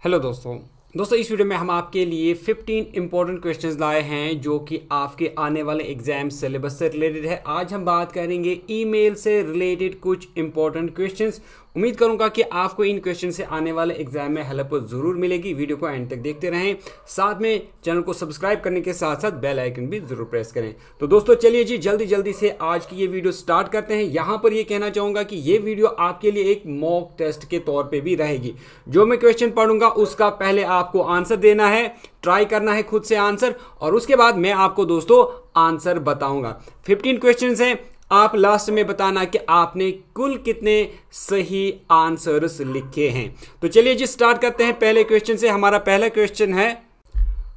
Hello दोस्तों इस video में हम आपके लिए 15 इंपॉर्टेंट क्वेश्चंस लाए हैं जो कि आपके आने वाले एग्जाम सिलेबस से रिलेटेड है। आज हम बात करेंगे ईमेल से रिलेटेड कुछ इंपॉर्टेंट क्वेश्चंस। उम्मीद करूंगा कि आपको इन क्वेश्चन से आने वाले एग्जाम में हेल्प जरूर मिलेगी। वीडियो को एंड तक देखते रहें, साथ में चैनल को सब्सक्राइब करने के साथ साथ बेल आइकन भी जरूर प्रेस करें। तो दोस्तों चलिए जी जल्दी से आज की ये वीडियो स्टार्ट करते हैं। यहाँ पर ये कहना चाहूंगा कि ये वीडियो आपके लिए एक मॉक टेस्ट के तौर पे भी रहेगी। जो मैं क्वेश्चन पढ़ूंगा उसका पहले आपको आंसर देना है, ट्राई करना है खुद से आंसर, और उसके बाद मैं आपको दोस्तों आंसर बताऊंगा। 15 क्वेश्चंस हैं, आप लास्ट में बताना कि आपने कुल कितने सही आंसर्स लिखे हैं। तो चलिए जी स्टार्ट करते हैं पहले क्वेश्चन से। हमारा पहला क्वेश्चन है,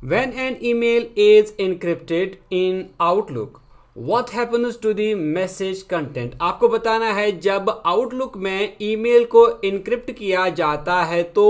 When an email is encrypted in Outlook, what happens to the message content? आपको बताना है जब आउटलुक में ईमेल को इनक्रिप्ट किया जाता है तो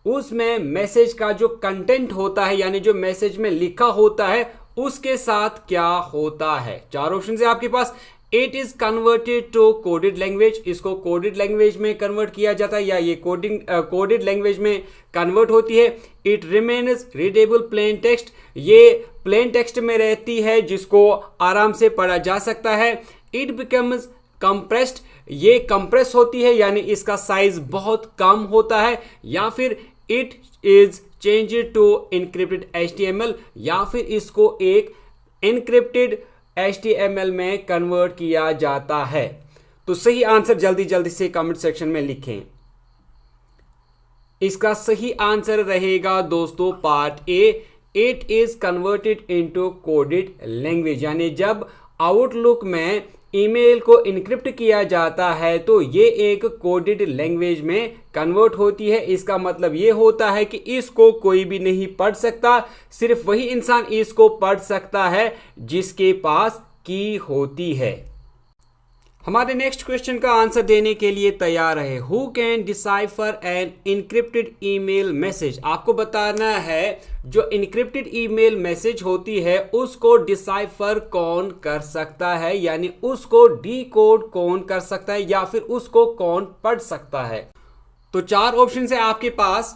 उसमें मैसेज का जो कंटेंट होता है यानी जो मैसेज में लिखा होता है उसके साथ क्या होता है। चार ऑप्शन है आपके पास। It is converted to coded language, इसको कोडेड लैंग्वेज में कन्वर्ट किया जाता है या ये कोडेड लैंग्वेज में कन्वर्ट होती है। It remains readable plain text, ये प्लेन टेक्स्ट में रहती है जिसको आराम से पढ़ा जा सकता है। इट बिकम्स कंप्रेस्ड, ये कंप्रेस होती है यानी इसका साइज बहुत कम होता है। या फिर it is changed to encrypted HTML, या फिर इसको एक इनक्रिप्टेड HTML में कन्वर्ट किया जाता है। तो सही आंसर जल्दी से कमेंट सेक्शन में लिखें। इसका सही आंसर रहेगा दोस्तों part A, it is converted into coded language, यानी जब आउटलुक में ईमेल को इनक्रिप्ट किया जाता है तो ये एक कोडेड लैंग्वेज में कन्वर्ट होती है। इसका मतलब ये होता है कि इसको कोई भी नहीं पढ़ सकता, सिर्फ वही इंसान इसको पढ़ सकता है जिसके पास की होती है। हमारे नेक्स्ट क्वेश्चन का आंसर देने के लिए तैयार है। Who can decipher an encrypted email message? आपको बताना है जो इनक्रिप्टेड ईमेल मैसेज होती है उसको डिसाइफर कौन कर सकता है, यानी उसको डीकोड कौन कर सकता है या फिर उसको कौन पढ़ सकता है। तो चार ऑप्शन है आपके पास।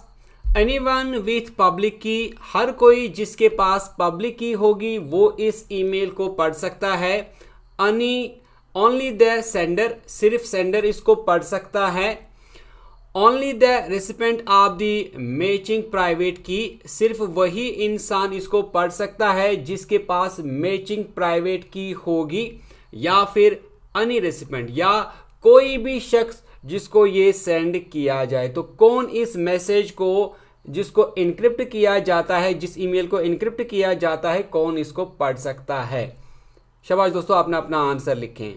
एनीवन विथ पब्लिक की, हर कोई जिसके पास पब्लिक की होगी वो इस ईमेल को पढ़ सकता है। ओनली द सेंडर, सिर्फ सेंडर इसको पढ़ सकता है। Only the recipient of the matching private की, सिर्फ वही इंसान इसको पढ़ सकता है जिसके पास मैचिंग प्राइवेट की होगी। या फिर एनी रेसिपेंट, या कोई भी शख्स जिसको ये सेंड किया जाए। तो कौन इस मैसेज को जिसको इनक्रिप्ट किया जाता है, जिस ईमेल को इनक्रिप्ट किया जाता है, कौन इसको पढ़ सकता है। शाबाश दोस्तों, अपना अपना आंसर लिखें।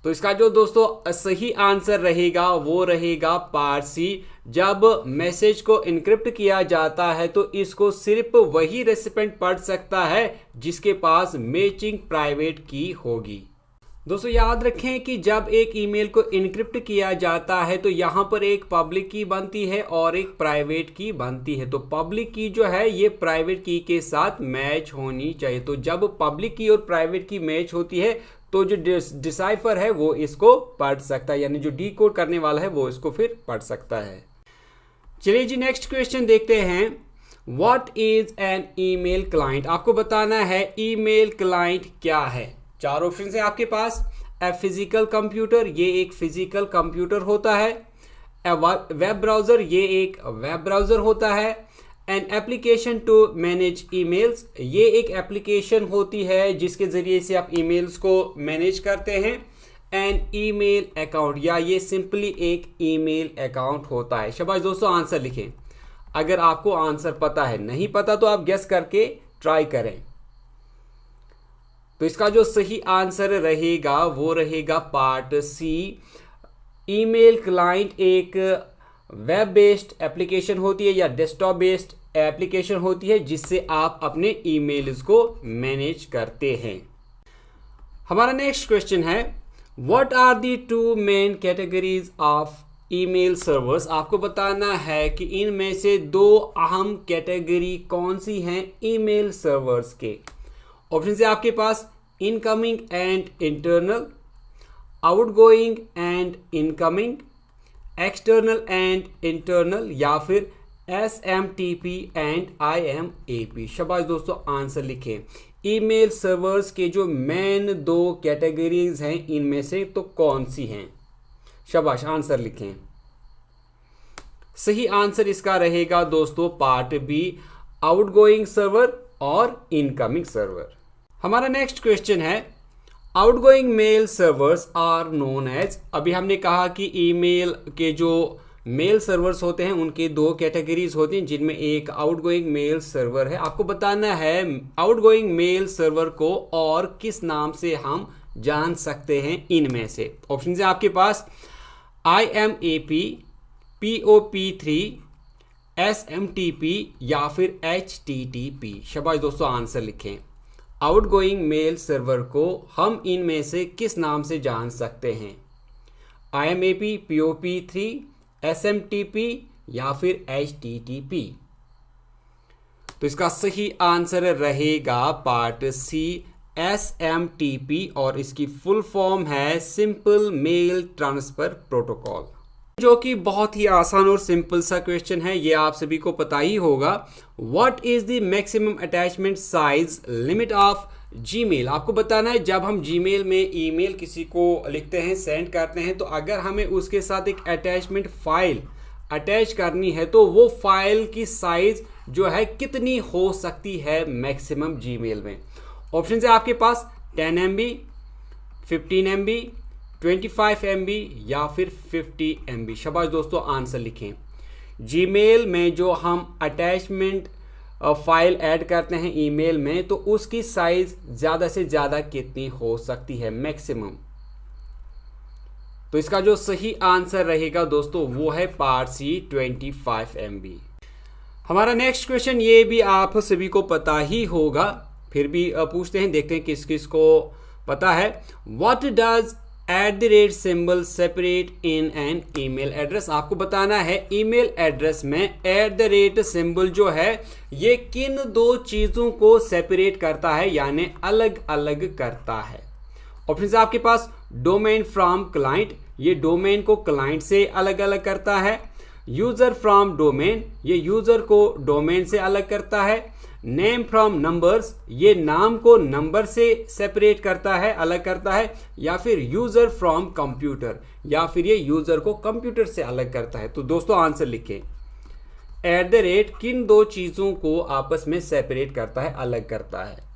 तो इसका जो दोस्तों सही आंसर रहेगा वो रहेगा पार्ट सी। जब मैसेज को इनक्रिप्ट किया जाता है तो इसको सिर्फ वही रेसिपेंट पढ़ सकता है जिसके पास मैचिंग प्राइवेट की होगी। दोस्तों याद रखें कि जब एक ईमेल को इनक्रिप्ट किया जाता है तो यहां पर एक पब्लिक की बनती है और एक प्राइवेट की बनती है। तो पब्लिक की जो है ये प्राइवेट की के साथ मैच होनी चाहिए। तो जब पब्लिक की और प्राइवेट की मैच होती है तो जो डिसाइफर है वो इसको पढ़ सकता है, यानी जो डीकोड करने वाला है वो इसको फिर पढ़ सकता है। चलिए जी नेक्स्ट क्वेश्चन देखते हैं। What is an email client? आपको बताना है ईमेल क्लाइंट क्या है। चार ऑप्शन है आपके पास। ए फिजिकल कंप्यूटर, ये एक फिजिकल कंप्यूटर होता है। ए वेब ब्राउजर, ये एक वेब ब्राउजर होता है। An application to manage emails, ये एक एप्लीकेशन होती है जिसके जरिए से आप ईमेल्स को मैनेज करते हैं। एन ईमेल अकाउंट, या ये सिंपली एक ईमेल अकाउंट होता है। शाबाश दोस्तों, आंसर लिखें। अगर आपको आंसर पता है, नहीं पता तो आप गेस करके ट्राई करें। तो इसका जो सही आंसर रहेगा वो रहेगा पार्ट सी। ईमेल क्लाइंट एक वेब बेस्ड एप्लीकेशन होती है या डेस्कटॉप बेस्ड एप्लीकेशन होती है जिससे आप अपने ईमेल्स को मैनेज करते हैं। हमारा नेक्स्ट क्वेश्चन है, what are the two main categories of email servers? आपको बताना है कि इनमें से दो अहम कैटेगरी कौन सी हैं ईमेल सर्वर्स के। ऑप्शन है आपके पास। Incoming and internal, outgoing and incoming, external and internal, या फिर SMTP एंड IMAP। शाबाश दोस्तों, आंसर लिखें। ईमेल सर्वर्स के जो मेन 2 कैटेगरीज हैं इनमें से तो कौन सी हैं? शाबाश, आंसर लिखें। सही आंसर इसका रहेगा दोस्तों पार्ट बी, आउटगोइंग सर्वर और इनकमिंग सर्वर। हमारा नेक्स्ट क्वेश्चन है, outgoing mail servers are known as. अभी हमने कहा कि ईमेल के जो मेल सर्वर्स होते हैं उनके 2 कैटेगरीज होती हैं, जिनमें एक आउटगोइंग मेल सर्वर है। आपको बताना है आउटगोइंग मेल सर्वर को और किस नाम से हम जान सकते हैं इनमें से। ऑप्शन है आपके पास IMAP, POP3, SMTP या फिर HTTP। शाबाश दोस्तों, आंसर लिखें। आउटगोइंग मेल सर्वर को हम इनमें से किस नाम से जान सकते हैं? IMAP, POP3, SMTP या फिर HTTP। तो इसका सही आंसर रहेगा पार्ट सी, SMTP, और इसकी फुल फॉर्म है सिंपल मेल ट्रांसफर प्रोटोकॉल, जो कि बहुत ही आसान और सिंपल सा क्वेश्चन है, ये आप सभी को पता ही होगा। What is the maximum attachment size limit of Gmail. आपको बताना है जब हम जीमेल में ईमेल किसी को लिखते हैं, सेंड करते हैं, तो अगर हमें उसके साथ एक अटैचमेंट फाइल अटैच करनी है तो वो फाइल की साइज जो है कितनी हो सकती है मैक्सिमम जीमेल में। ऑप्शन है आपके पास 10 MB, 15 MB, 25 MB या फिर 50 MB। शाबाश दोस्तों, आंसर लिखें। जीमेल में जो हम अटैचमेंट फाइल ऐड करते हैं ईमेल में, तो उसकी साइज ज्यादा से ज्यादा कितनी हो सकती है मैक्सिमम? तो इसका जो सही आंसर रहेगा दोस्तों वो है पार्ट सी, 25 MB। हमारा नेक्स्ट क्वेश्चन ये भी आप सभी को पता ही होगा, फिर भी पूछते हैं, देखते हैं किस किस को पता है। What does @ symbol separate in an email address. आपको बताना है ईमेल एड्रेस में @ सिंबल जो है ये किन 2 चीजों को सेपरेट करता है, यानी अलग अलग करता है। ऑप्शन आपके पास डोमेन फ्रॉम क्लाइंट, ये डोमेन को क्लाइंट से अलग अलग करता है। यूजर फ्रॉम डोमेन, ये यूजर को डोमेन से अलग करता है। नेम फ्रॉम नंबर्स, ये नाम को नंबर से सेपरेट करता है, अलग करता है। या फिर यूजर फ्रॉम कंप्यूटर, या फिर ये यूजर को कंप्यूटर से अलग करता है। तो दोस्तों आंसर लिखें, @ किन 2 चीजों को आपस में सेपरेट करता है, अलग करता है।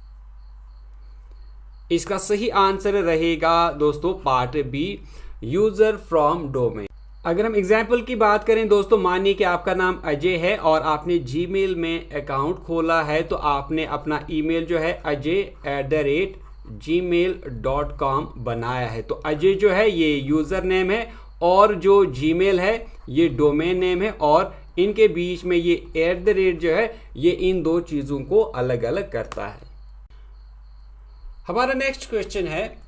इसका सही आंसर रहेगा दोस्तों part b, user from domain. अगर हम एग्जाम्पल की बात करें दोस्तों, मानिए कि आपका नाम अजय है और आपने जीमेल में अकाउंट खोला है, तो आपने अपना ईमेल जो है ajay@gmail.com बनाया है। तो अजय जो है ये यूजर नेम है और जो जीमेल है ये डोमेन नेम है, और इनके बीच में ये @ जो है ये इन 2 चीजों को अलग अलग करता है। हमारा नेक्स्ट क्वेश्चन है,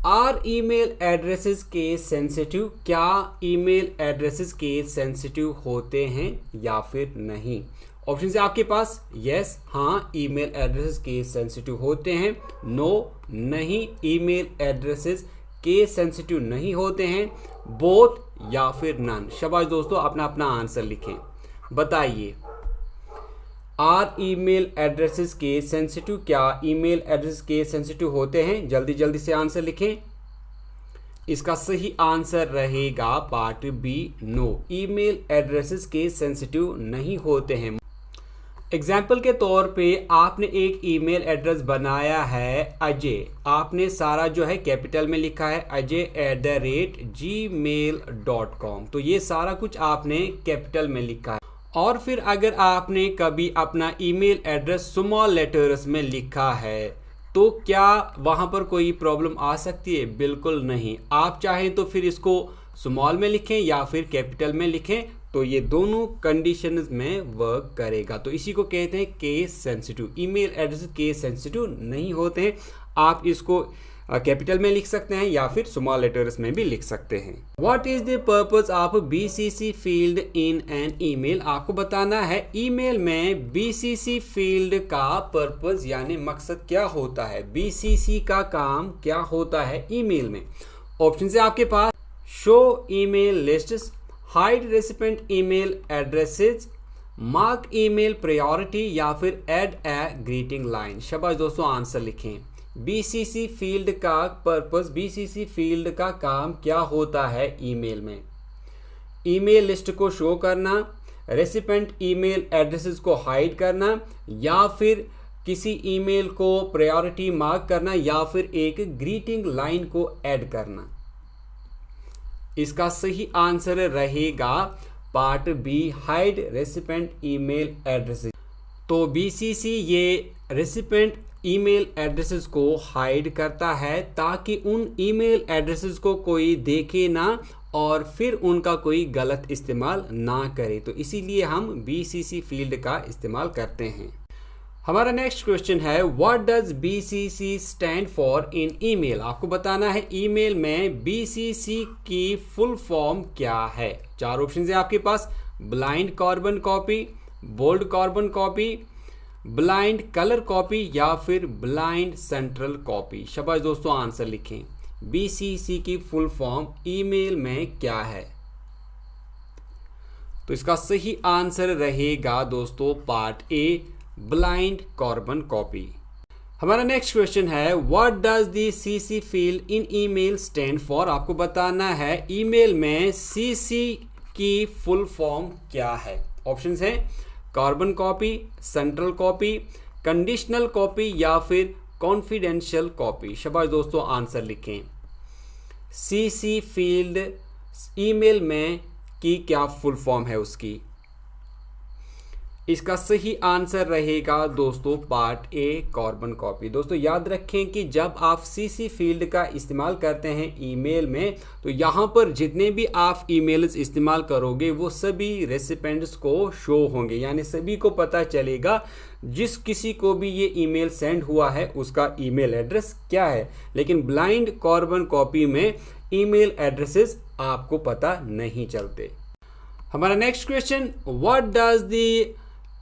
are email addresses case sensitive. क्या ईमेल एड्रेसेस केस सेंसिटिव होते हैं या फिर नहीं? ऑप्शन है आपके पास यस, हाँ, ईमेल एड्रेसेस केस सेंसिटिव होते हैं। नो, नहीं, ईमेल एड्रेसेस केस सेंसिटिव नहीं होते हैं। बोथ या फिर नन। शाबाश दोस्तों, अपना अपना आंसर लिखें, बताइए। Are email addresses case sensitive, क्या ईमेल एड्रेस केस सेंसिटिव होते हैं? जल्दी जल्दी से आंसर लिखें। इसका सही आंसर रहेगा part b, no, email addresses case sensitive नहीं होते हैं। एग्जाम्पल के तौर पे आपने एक ईमेल एड्रेस बनाया है अजय, आपने सारा जो है कैपिटल में लिखा है ajay@gmail.com, तो ये सारा कुछ आपने कैपिटल में लिखा है। और फिर अगर आपने कभी अपना ईमेल एड्रेस स्मॉल लेटर्स में लिखा है तो क्या वहां पर कोई प्रॉब्लम आ सकती है? बिल्कुल नहीं। आप चाहें तो फिर इसको स्मॉल में लिखें या फिर कैपिटल में लिखें, तो ये दोनों कंडीशंस में वर्क करेगा। तो इसी को कहते हैं case sensitive. Email address case sensitive नहीं होते हैं। आप इसको कैपिटल में लिख सकते हैं या फिर स्मॉल लेटर्स में भी लिख सकते हैं। What is the purpose of BCC field in an email? आपको बताना है ईमेल में BCC फील्ड का पर्पस यानी मकसद क्या होता है, BCC का काम क्या होता है ईमेल में। ऑप्शन है आपके पास show email lists, hide recipient email addresses, mark email priority या फिर ऐड ए ग्रीटिंग लाइन। शाबाश दोस्तों, आंसर लिखें। बीसीसी फील्ड का पर्पस, बीसीसी फील्ड का काम क्या होता है ईमेल में? ईमेल लिस्ट को शो करना, रेसिपेंट ईमेल एड्रेसेस को हाइड करना, या फिर किसी ईमेल को प्रायोरिटी मार्क करना, या फिर एक ग्रीटिंग लाइन को ऐड करना। इसका सही आंसर रहेगा part b, hide recipient email addresses. तो बीसीसी ये रेसिपेंट ईमेल एड्रेसेस को हाइड करता है ताकि उन ईमेल एड्रेसेस को कोई देखे ना और फिर उनका कोई गलत इस्तेमाल ना करे। तो इसीलिए हम बीसीसी फील्ड का इस्तेमाल करते हैं। हमारा नेक्स्ट क्वेश्चन है, what does BCC stand for in email? आपको बताना है ईमेल में बीसीसी की फुल फॉर्म क्या है। 4 ऑप्शन है आपके पास, blind carbon copy, bold carbon copy, blind colour copy या फिर ब्लाइंड सेंट्रल कॉपी। शाबाश दोस्तों, आंसर लिखें। बीसीसी की फुल फॉर्म ईमेल में क्या है? तो इसका सही आंसर रहेगा दोस्तों part A, blind carbon copy. हमारा नेक्स्ट क्वेश्चन है, what does the CC field in email stand for? आपको बताना है ईमेल में सीसी की फुल फॉर्म क्या है। ऑप्शंस हैं carbon copy, central copy, conditional copy या फिर कॉन्फिडेंशियल कॉपी। शाबाश दोस्तों, आंसर लिखें। सीसी फील्ड ईमेल में की क्या फुल फॉर्म है उसकी? इसका सही आंसर रहेगा दोस्तों पार्ट ए, कार्बन कॉपी। दोस्तों याद रखें कि जब आप सीसी फील्ड का इस्तेमाल करते हैं ईमेल में, तो यहाँ पर जितने भी आप ईमेल्स इस्तेमाल करोगे वो सभी रेसिपेंट्स को शो होंगे, यानी सभी को पता चलेगा जिस किसी को भी ये ईमेल सेंड हुआ है उसका ईमेल एड्रेस क्या है। लेकिन ब्लाइंड कार्बन कॉपी में ईमेल एड्रेसेस आपको पता नहीं चलते। हमारा next question, what does the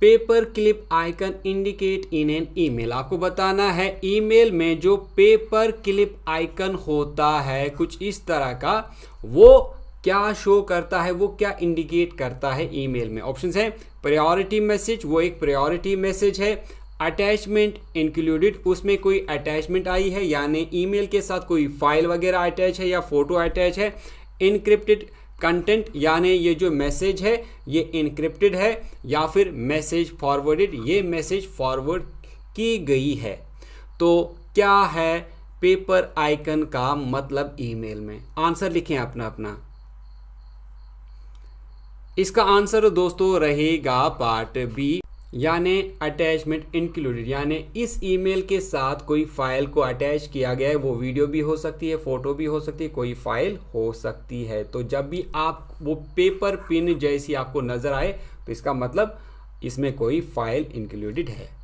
paper clip icon indicate in an email? आपको बताना है ईमेल में जो पेपर क्लिप आइकन होता है कुछ इस तरह का, वो क्या शो करता है, वो क्या इंडिकेट करता है ईमेल में। ऑप्शंस है प्रायोरिटी मैसेज, वो एक प्रायोरिटी मैसेज है। अटैचमेंट इंक्लूडेड, उसमें कोई अटैचमेंट आई है यानी ईमेल के साथ कोई फाइल वगैरह अटैच है या फोटो अटैच है। इनक्रिप्टेड कंटेंट, यानी ये जो मैसेज है ये इनक्रिप्टेड है, या फिर मैसेज फॉरवर्डेड, ये मैसेज फॉरवर्ड की गई है। तो क्या है पेपर आइकन का मतलब ईमेल में? आंसर लिखें अपना अपना। इसका आंसर दोस्तों रहेगा पार्ट बी, यानी अटैचमेंट इंक्लूडेड, यानी इस ईमेल के साथ कोई फाइल को अटैच किया गया है। वो वीडियो भी हो सकती है, फोटो भी हो सकती है, कोई फाइल हो सकती है। तो जब भी आप वो पेपर पिन जैसी आपको नजर आए तो इसका मतलब इसमें कोई फाइल इंक्लूडेड है।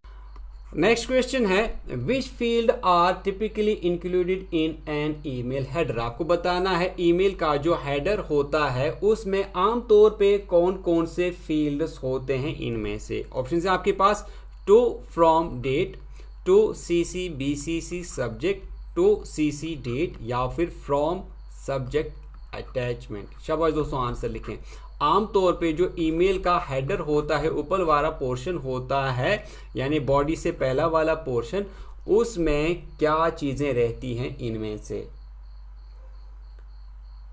नेक्स्ट क्वेश्चन है, which field are typically included in an email header? आपको बताना है ईमेल का जो हेडर होता है उसमें आमतौर पे कौन कौन से फील्ड्स होते हैं इनमें से। ऑप्शन है आपके पास, to from date, to CC BCC subject, to CC date या फिर फ्रॉम सब्जेक्ट अटैचमेंट। शाबाश दोस्तों, आंसर लिखें। आमतौर पे जो ईमेल का हेडर होता है, ऊपर वाला पोर्शन होता है यानी बॉडी से पहला वाला पोर्शन, उसमें क्या चीजें रहती हैं इनमें से?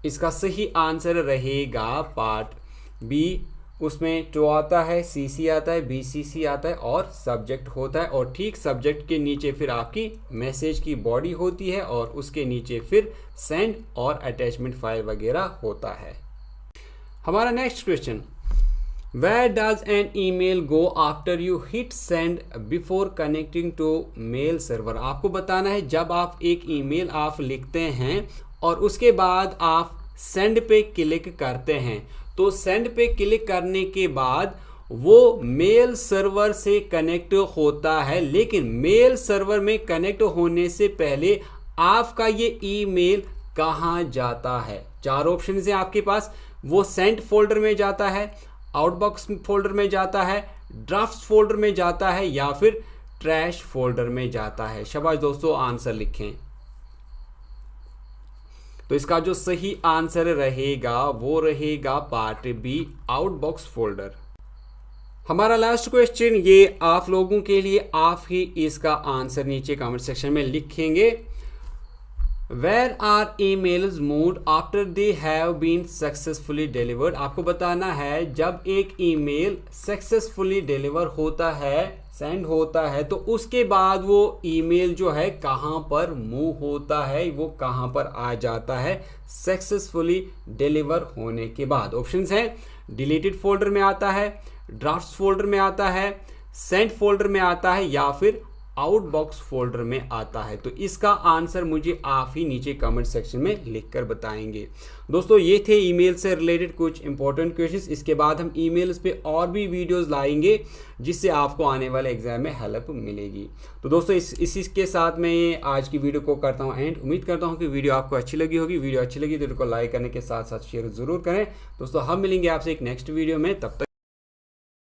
इसका सही आंसर रहेगा पार्ट बी, उसमें टू आता है, सीसी आता है, बीसीसी आता है और सब्जेक्ट होता है। और ठीक सब्जेक्ट के नीचे फिर आपकी मैसेज की बॉडी होती है और उसके नीचे फिर सेंड और अटैचमेंट फाइल वगैरह होता है। हमारा next question, where does an email go after you hit send before connecting to mail server? आपको बताना है जब आप एक ईमेल आप लिखते हैं और उसके बाद आप सेंड पे क्लिक करते हैं, तो सेंड पे क्लिक करने के बाद वो मेल सर्वर से कनेक्ट होता है। लेकिन मेल सर्वर में कनेक्ट होने से पहले आपका ये ईमेल कहाँ जाता है? 4 ऑप्शन है आपके पास, वो सेंट फोल्डर में जाता है, आउटबॉक्स फोल्डर में जाता है, ड्राफ्ट फोल्डर में जाता है या फिर ट्रैश फोल्डर में जाता है। शाबाश दोस्तों, आंसर लिखें। तो इसका जो सही आंसर रहेगा वो रहेगा पार्ट बी, आउटबॉक्स फोल्डर। हमारा लास्ट क्वेश्चन ये आप लोगों के लिए, आप ही इसका आंसर नीचे कमेंट सेक्शन में लिखेंगे। Where are emails moved after they have been successfully delivered. आपको बताना है जब एक ईमेल सक्सेसफुली डिलीवर होता है, सेंड होता है, तो उसके बाद वो ईमेल जो है कहाँ पर मूव होता है, वो कहाँ पर आ जाता है सक्सेसफुली डिलीवर होने के बाद। ऑप्शंस हैं डिलीटेड फोल्डर में आता है, ड्राफ्ट्स फोल्डर में आता है, सेंड फोल्डर में आता है, या फिर आउटबॉक्स फोल्डर में आता है। तो इसका आंसर मुझे आप ही नीचे कमेंट सेक्शन में लिखकर बताएंगे। दोस्तों ये थे ईमेल से रिलेटेड कुछ इंपॉर्टेंट क्वेश्चंस। इसके बाद हम ईमेल्स पे और भी वीडियोस लाएंगे जिससे आपको आने वाले एग्जाम में हेल्प मिलेगी। तो दोस्तों इसी के साथ मैं आज की वीडियो को करता हूँ एंड। उम्मीद करता हूँ कि वीडियो आपको अच्छी लगी होगी। वीडियो अच्छी लगी तो इसको लाइक करने के साथ साथ शेयर जरूर करें। दोस्तों हम मिलेंगे आपसे एक नेक्स्ट वीडियो में, तब तक